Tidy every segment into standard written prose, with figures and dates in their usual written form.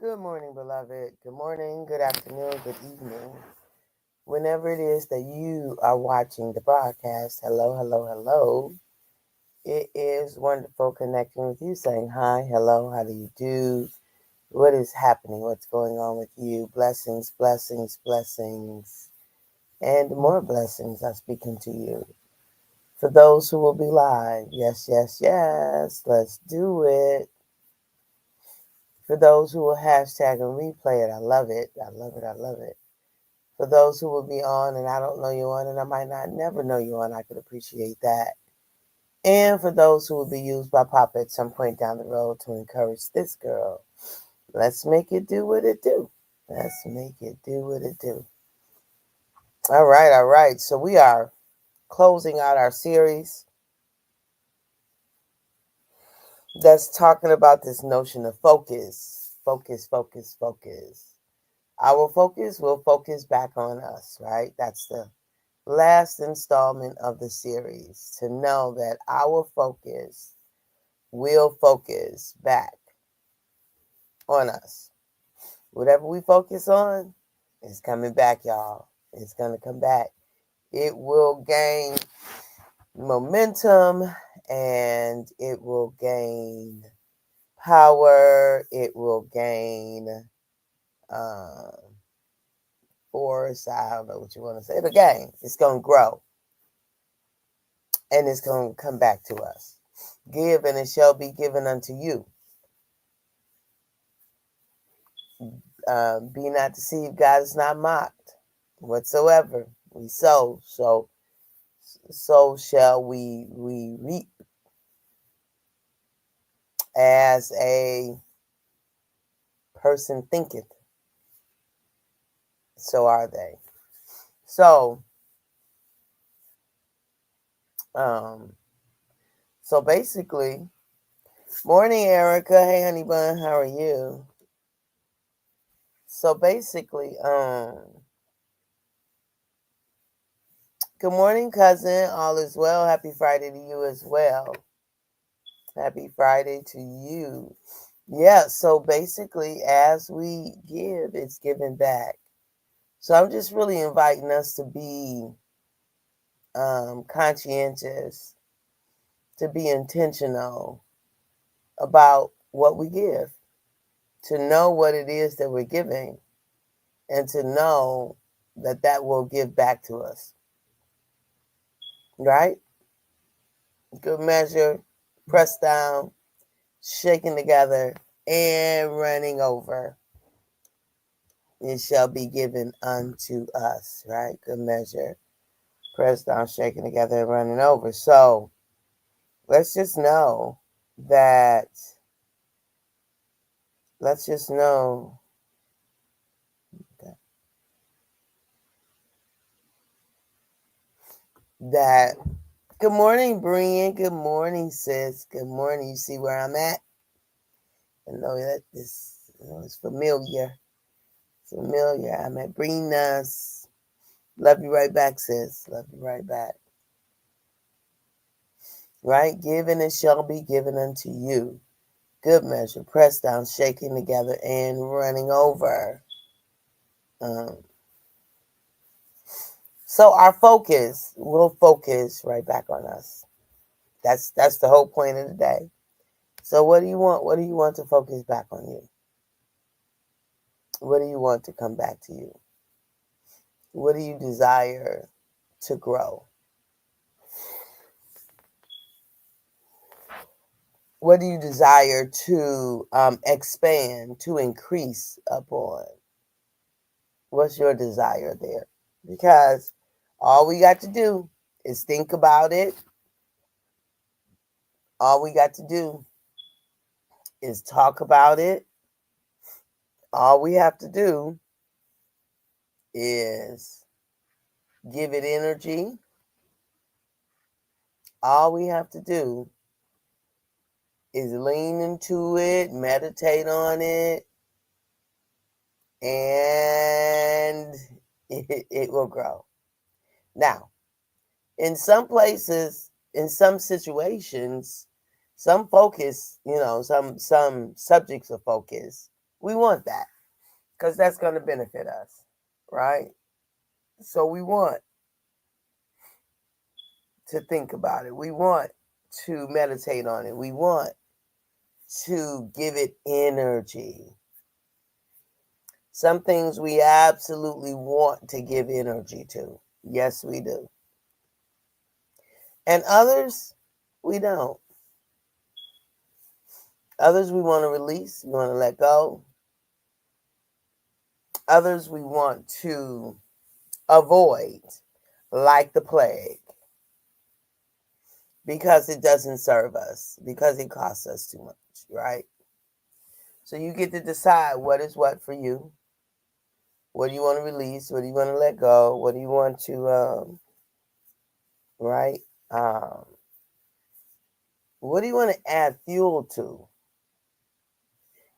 Good morning, beloved. Good morning, good afternoon, good evening. Whenever it is that you are watching the broadcast, hello, hello, hello. It is wonderful connecting with you, saying hi, hello, how do you do? What is happening? What's going on with you? Blessings, blessings, blessings, and more blessings are speaking to you. For those who will be live, yes, yes, yes, let's do it. For those who will hashtag and replay it, I love it. I love it. I love it. For those who will be on and I don't know you on and I might not never know you on, I could appreciate that. And for those who will be used by Papa at some point down the road to encourage this girl, let's make it do what it do. Let's make it do what it do. All right, all right. So we are closing out our series that's talking about this notion of focus. Focus, focus, focus. Our focus will focus back on us, right? That's the last installment of the series, to know that our focus will focus back on us. Whatever we focus on is coming back, y'all. It's going to come back. It will gain momentum and it will gain power. It will gain um, force. I don't know what you want to say. It'll gain. It's going to grow and it's going to come back to us. Give and it shall be given unto you. Be not deceived, God is not mocked whatsoever. We sow, so shall we reap. As a person thinketh, so are they. So, um, so basically, morning, Erica. Hey, honey bun, how are you? So basically, good morning, cousin. All is well. Happy Friday to you as well. Happy Friday to you. Yeah, so basically, as we give, it's given back. So I'm just really inviting us to be conscientious, to be intentional about what we give, to know what it is that we're giving, and to know that that will give back to us. Right? Good measure, pressed down, shaken together, and running over. It shall be given unto us, right? Good measure, pressed down, shaken together, and running over. So let's just know that, let's just know that. Good morning, Brian. Good morning, sis. Good morning. You see where I'm at? I know that this is familiar. Familiar. I'm at Brina's. Love you right back, sis. Love you right back. Right? Given it shall be given unto you. Good measure, pressed down, shaking together, and running over. So our focus will focus right back on us. That's the whole point of the day. So what do you want? What do you want to focus back on you? What do you want to come back to you? What do you desire to grow? What do you desire to expand, to increase upon? What's your desire there? Because all we got to do is think about it. All we got to do is talk about it. All we have to do is give it energy. All we have to do is lean into it, meditate on it, and it will grow. Now, in some places, in some situations, some focus, some subjects of focus We want that because that's going to benefit us, right? So we want to think about it. We want to meditate on it. We want to give it energy. Some things we absolutely want to give energy to. Yes, we do. And others, we don't. Others we want to release, we want to let go. Others we want to avoid like the plague because it doesn't serve us, because it costs us too much, right? So you get to decide what is what for you. What do you want to release? What do you want to let go? What do you want to, right? Um, what do you want to add fuel to?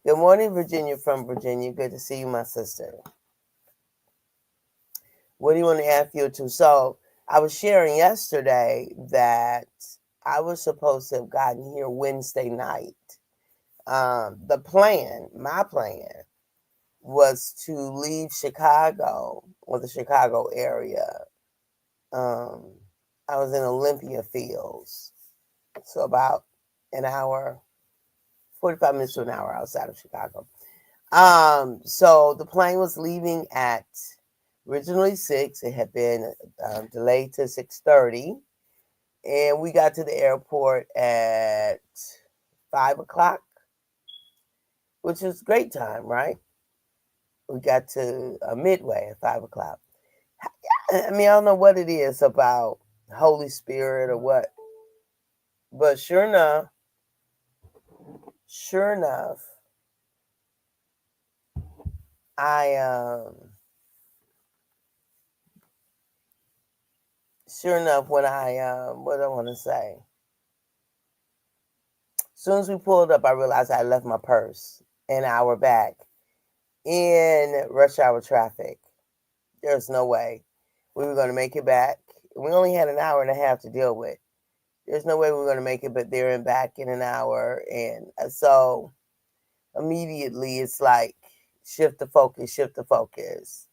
Good morning, Virginia from Virginia. Good to see you, my sister. What do you want to add fuel to? So I was sharing yesterday that I was supposed to have gotten here Wednesday night. My plan was to leave Chicago or the Chicago area. I was in Olympia Fields, so about an hour, 45 minutes to an hour outside of Chicago. So the plane was leaving at originally 6. It had been delayed to 6:30, and we got to the airport at 5 o'clock, which was great time, right? We got to Midway at 5 o'clock. I mean, I don't know what it is about Holy Spirit or what, but sure enough, I when I what do I want to say? As soon as we pulled up, I realized I left my purse an hour back in rush hour traffic. There's no way we were going to make it back. We only had an hour and a half to deal with. There's no way we were going to make it, but there and back in an hour. And so immediately it's like, shift the focus, shift the focus.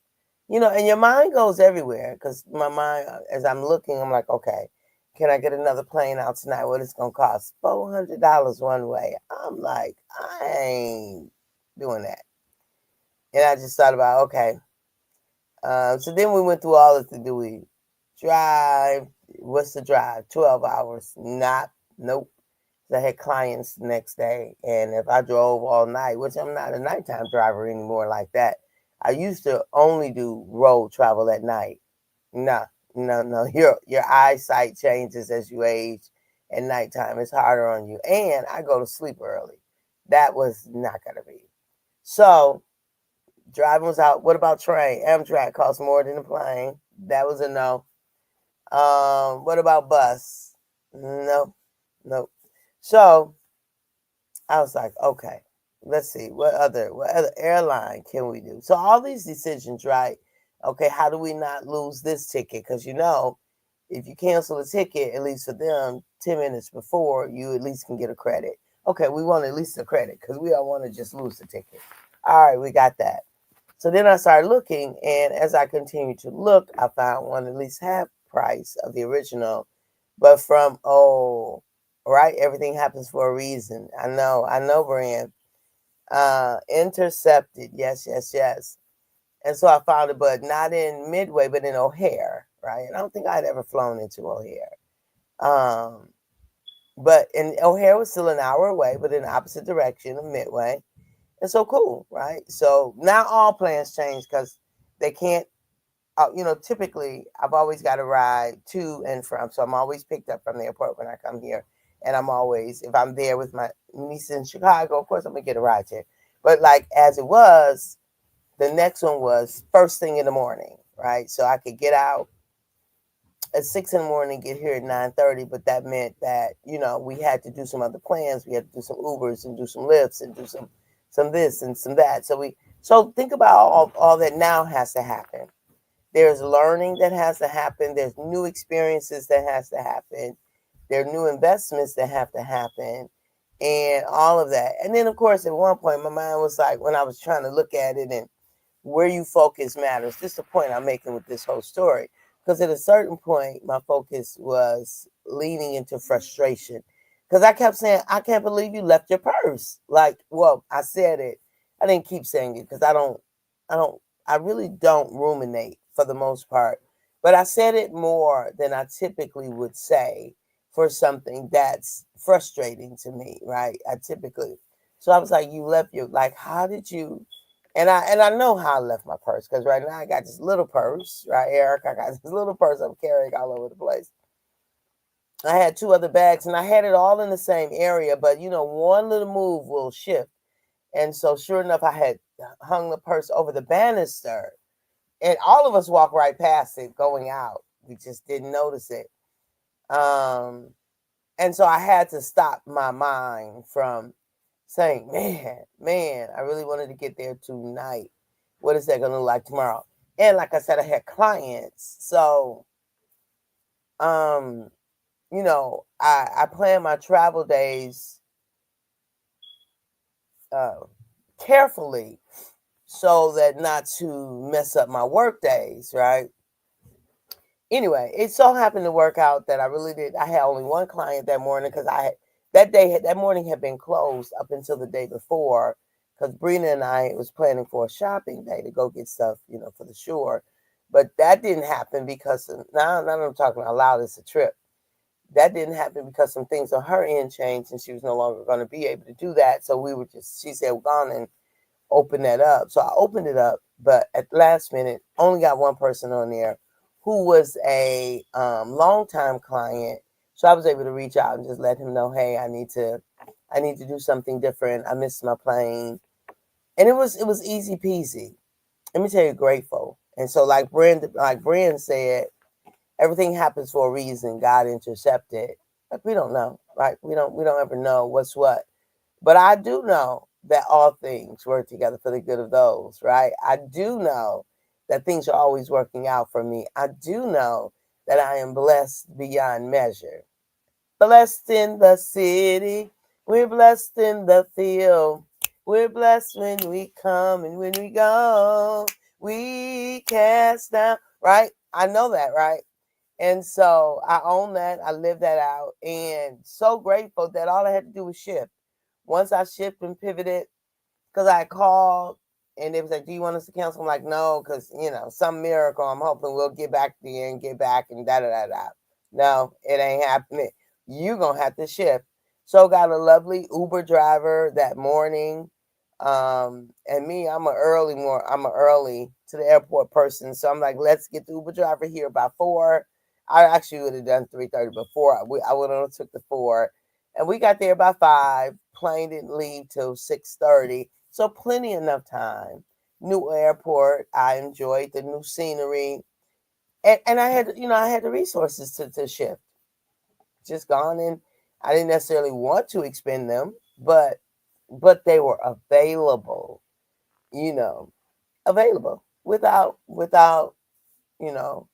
You know, and your mind goes everywhere because my mind, as I'm looking, I'm like, okay, can I get another plane out tonight? What it's going to cost? $400 one way. I'm like, I ain't doing that. And I just thought about, okay. So then we went through all this. Do we drive? What's the drive? 12 hours. Nope. I had clients the next day. And if I drove all night, which I'm not a nighttime driver anymore like that. I used to only do road travel at night. No. Your eyesight changes as you age. At nighttime, it's harder on you. And I go to sleep early. That was not going to be. So driving was out. What about train? Amtrak costs more than a plane. That was a no. What about bus? No. So I was like, okay, let's see what other airline can we do? So all these decisions, right? Okay, how do we not lose this ticket? Because if you cancel a ticket, at least for them, 10 minutes before, you at least can get a credit. Okay, we want at least a credit because we don't want to just lose the ticket. All right, we got that. So then I started looking, and as I continued to look, I found one at least half price of the original, but from right, everything happens for a reason. I know, brand. Intercepted, yes. And so I found it, but not in Midway, but in O'Hare, right? And I don't think I'd ever flown into O'Hare. But in O'Hare was still an hour away, but in the opposite direction of Midway. And so cool, right? So now all plans change because they can't, typically I've always got to ride to and from. So I'm always picked up from the airport when I come here. And I'm always, if I'm there with my niece in Chicago, of course I'm going to get a ride there. But like as it was, the next one was first thing in the morning, right? So I could get out at 6 in the morning, get here at 9:30. But that meant that, we had to do some other plans. We had to do some Ubers and do some Lyfts and do some this and some that. So think about all that now has to happen. There's learning that has to happen. There's new experiences that has to happen. There are new investments that have to happen. and all of that. And then, of course, at one point, my mind was like, when I was trying to look at it and where you focus matters. This is the point I'm making with this whole story. Because at a certain point, my focus was leaning into frustration. Because I kept saying, I can't believe you left your purse. Like, well, I said it. I didn't keep saying it because I don't, I really don't ruminate for the most part. But I said it more than I typically would say for something that's frustrating to me, right? I typically, so I was like, you left your, like, how did you, and I know how I left my purse because right now I got this little purse, right, Eric? I got this little purse I'm carrying all over the place. I had two other bags and I had it all in the same area, but one little move will shift. And so sure enough, I had hung the purse over the banister and all of us walked right past it going out. We just didn't notice it. Um, and so I had to stop my mind from saying, man, I really wanted to get there tonight. What is that going to look like tomorrow? And like I said, I had clients. So, um, I plan my travel days uh, carefully so that not to mess up my work days, right? Anyway, it so happened to work out that I really did. I had only one client that morning because that morning had been closed up until the day before because Brina and I was planning for a shopping day to go get stuff, for the shore. But that didn't happen because now I'm talking out loud. It's a trip. That didn't happen because some things on her end changed and she was no longer going to be able to do that. So she said, we're going and open that up. So I opened it up, but at the last minute, only got one person on there who was a longtime client. So I was able to reach out and just let him know, hey, I need to do something different. I missed my plane, and it was easy peasy. Let me tell you, grateful. And so, like Brian said, everything happens for a reason. God intercepted. Like we don't know, right? We don't ever know what's what. But I do know that all things work together for the good of those, right? I do know that things are always working out for me. I do know that I am blessed beyond measure. Blessed in the city, we're blessed in the field. We're blessed when we come and when we go. We cast down, right? I know that, right? And so I own that. I live that out. And so grateful that all I had to do was shift. Once I shifted and pivoted, because I called and they was like, do you want us to cancel? I'm like, no, because, some miracle. I'm hoping we'll get back to you and get back and da da da da. No, it ain't happening. You going to have to shift. So got a lovely Uber driver that morning. And me, I'm a early to the airport person. So I'm like, let's get the Uber driver here by 4. I actually would have done 3:30 before. I would have took the 4, and we got there by 5. Plane didn't leave till 6:30, so plenty enough time. New airport. I enjoyed the new scenery, and I had the resources to shift. Just gone in. I didn't necessarily want to expend them, but they were available. You know, available you know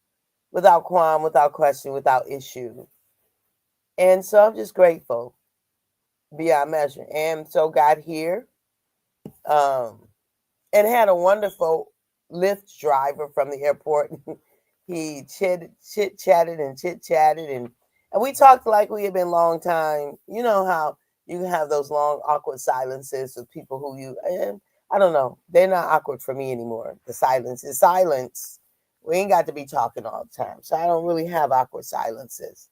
without qualm, without question, without issue. And so I'm just grateful beyond measure. And so got here, um, and had a wonderful Lyft driver from the airport. He chit chatted and chit chatted, and we talked like we had been long time. You know how you can have those long awkward silences with people who and I don't know, they're not awkward for me anymore. The silence is silence. We ain't got to be talking all the time, so I don't really have awkward silences.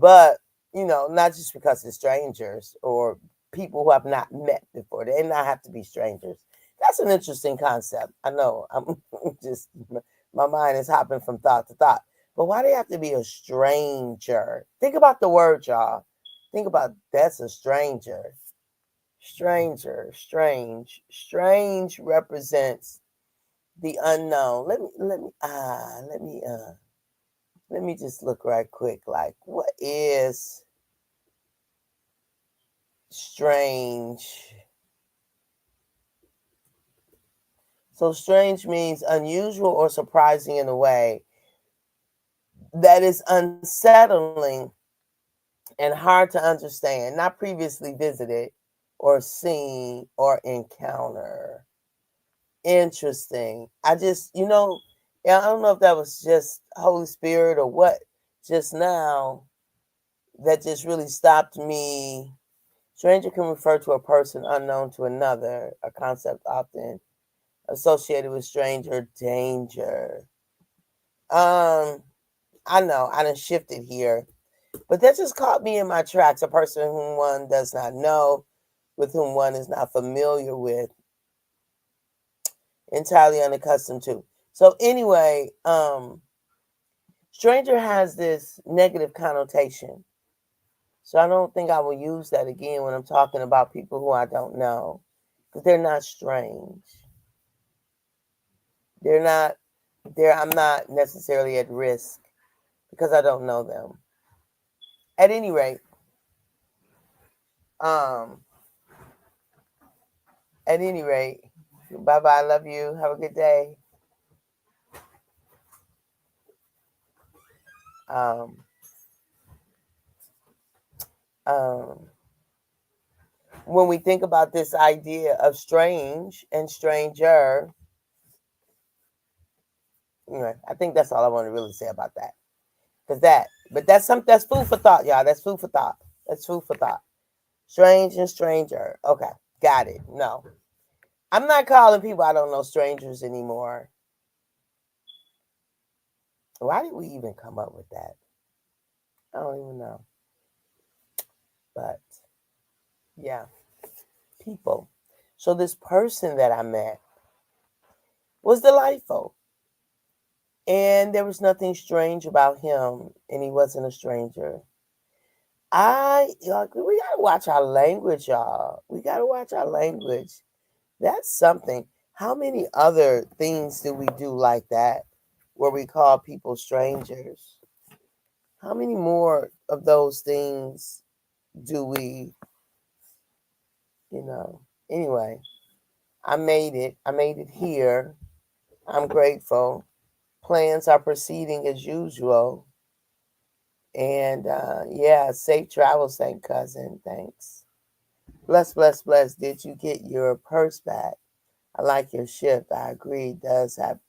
But not just because they're strangers or people who I've not met before. They not have to be strangers. That's an interesting concept. I know. I'm just my mind is hopping from thought to thought. But why do they have to be a stranger? Think about the word, y'all. Think about that's a stranger. Stranger, strange. Strange represents the unknown. Let me just look right quick. Like, what is strange? So strange means unusual or surprising in a way that is unsettling and hard to understand, not previously visited or seen or encounter. Interesting. I just, yeah, I don't know if that was just Holy Spirit or what just now that just really stopped me. Stranger can refer to a person unknown to another, a concept often associated with stranger danger. I know I done shifted here, but that just caught me in my tracks. A person whom one does not know, with whom one is not familiar with, entirely unaccustomed to. So anyway, stranger has this negative connotation. So I don't think I will use that again when I'm talking about people who I don't know, because they're not strange. They're not there. I'm not necessarily at risk because I don't know them. At any rate, um, at any rate, bye bye. Love you. Have a good day. Um, um, when we think about this idea of strange and stranger, I think that's all I want to really say about that. But that's food for thought, y'all. That's food for thought. That's food for thought. Strange and stranger. Okay, got it. No, I'm not calling people I don't know strangers anymore. Why did we even come up with that? I don't even know. But yeah, people. So this person that I met was delightful. And there was nothing strange about him, and he wasn't a stranger. We gotta watch our language, y'all. We gotta watch our language. That's something. How many other things do we do like that where we call people strangers? How many more of those things do we, you know? Anyway, I made it. I made it here. I'm grateful. Plans are proceeding as usual. And yeah, safe travels, thank cousin. Thanks. Bless, bless, bless. Did you get your purse back? I like your shift. I agree. Does have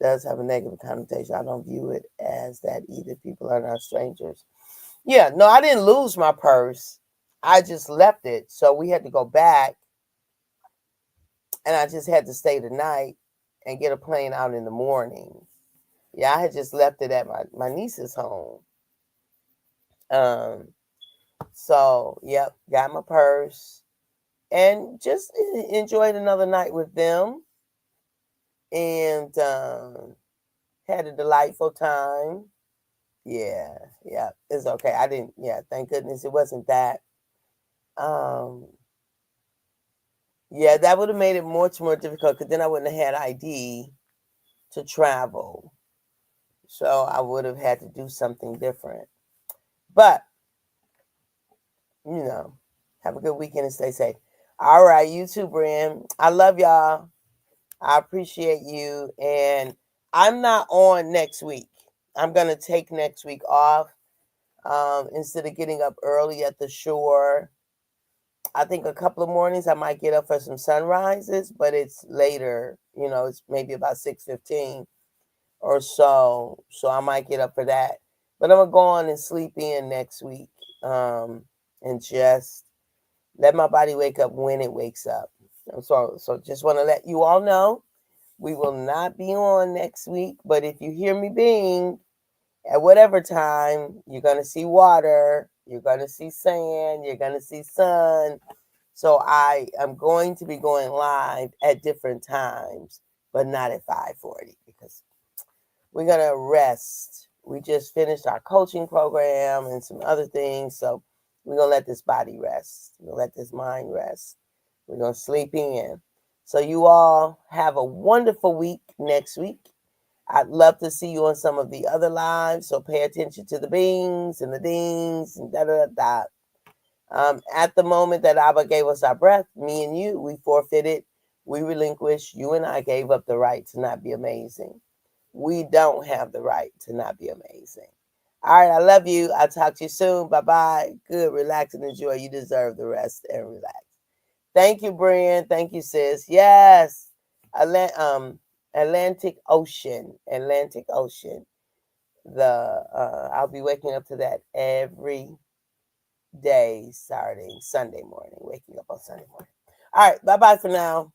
a negative connotation. I don't view it as that either. People are not strangers. Yeah, no, I didn't lose my purse. I just left it. So we had to go back, and I just had to stay the night and get a plane out in the morning. Yeah, I had just left it at my niece's home. Um, so yep, got my purse and just enjoyed another night with them, and had a delightful time. Yeah, yeah, it's okay. I didn't. Yeah, thank goodness it wasn't that. Um, yeah, that would have made it much more difficult because then I wouldn't have had ID to travel. So I would have had to do something different. But you know, have a good weekend and stay safe. All right, you too, Bram. I love y'all. I appreciate you. And I'm not on next week. I'm going to take next week off. Instead of getting up early at the shore, I think a couple of mornings I might get up for some sunrises, but it's later. It's maybe about 6:15 or so. So I might get up for that. But I'm gonna go on and sleep in next week, and just let my body wake up when it wakes up. So just want to let you all know we will not be on next week. But if you hear me being at whatever time, you're gonna see water, you're gonna see sand, you're gonna see sun. So I am going to be going live at different times, but not at 5:40 because we're gonna rest. We just finished our coaching program and some other things, so we're gonna let this body rest. We're gonna let this mind rest. We're gonna sleep in. So you all have a wonderful week next week. I'd love to see you on some of the other lives, so pay attention to the bings and the dings and da da da. At the moment that Abba gave us our breath, me and you, we forfeited, we relinquished, you and I gave up the right to not be amazing. We don't have the right to not be amazing. All right, I love you. I'll talk to you soon. Bye-bye. Good, relax and enjoy. You deserve the rest and relax. Thank you, Brian. Thank you, sis. Yes. Atlantic Ocean. Atlantic Ocean. I'll be waking up to that every day, Saturday, Sunday morning. Waking up on Sunday morning. All right, bye-bye for now.